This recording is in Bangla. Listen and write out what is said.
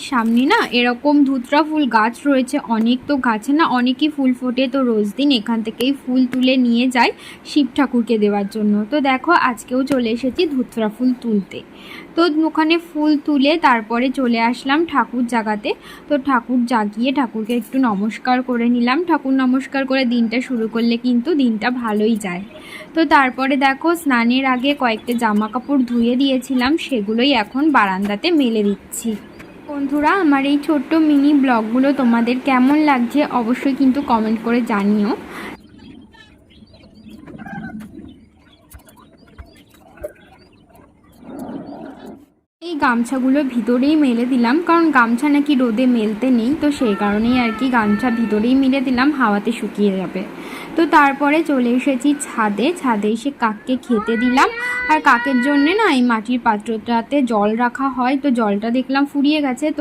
সামনে না এরকম ধুতরা ফুল গাছ রয়েছে অনেক। তো গাছে না অনেকই ফুল ফোটে, তো রোজ দিন এখান থেকেই ফুল তুলে নিয়ে যাই শিব ঠাকুরকে দেওয়ার জন্য। তো দেখো আজকেও চলে এসেছি ধুতরা ফুল তুলতে। তো ওখানে ফুল তুলে তারপরে চলে আসলাম ঠাকুর জাগাতে। তো ঠাকুর জাগিয়ে ঠাকুরকে একটু নমস্কার করে নিলাম। ঠাকুর নমস্কার করে দিনটা শুরু করলে কিন্তু দিনটা ভালোই যায়। তো তারপরে দেখো স্নানের আগে কয়েকটা জামা কাপড় ধুয়ে দিয়েছিলাম, সেগুলোই এখন বারান্দাতে মেলে দিচ্ছি। বন্ধুরা, আমার এই ছোট্ট মিনি ব্লগগুলো তোমাদের কেমন লাগছে অবশ্যই কিন্তু কমেন্ট করে জানিও। এই গামছাগুলো ভিতরেই মেলে দিলাম, কারণ গামছা নাকি রোদে মেলতে নেই, তো সেই কারণেই আর কি গামছা ভিতরেই মেলে দিলাম, হাওয়াতে শুকিয়ে যাবে। তো তারপরে চলে এসেছি ছাদে এসে কাককে খেতে দিলাম। আর কাকের জন্যে না এই মাটির পাত্রটাতে জল রাখা হয়, তো জলটা দেখলাম ফুরিয়ে গেছে। তো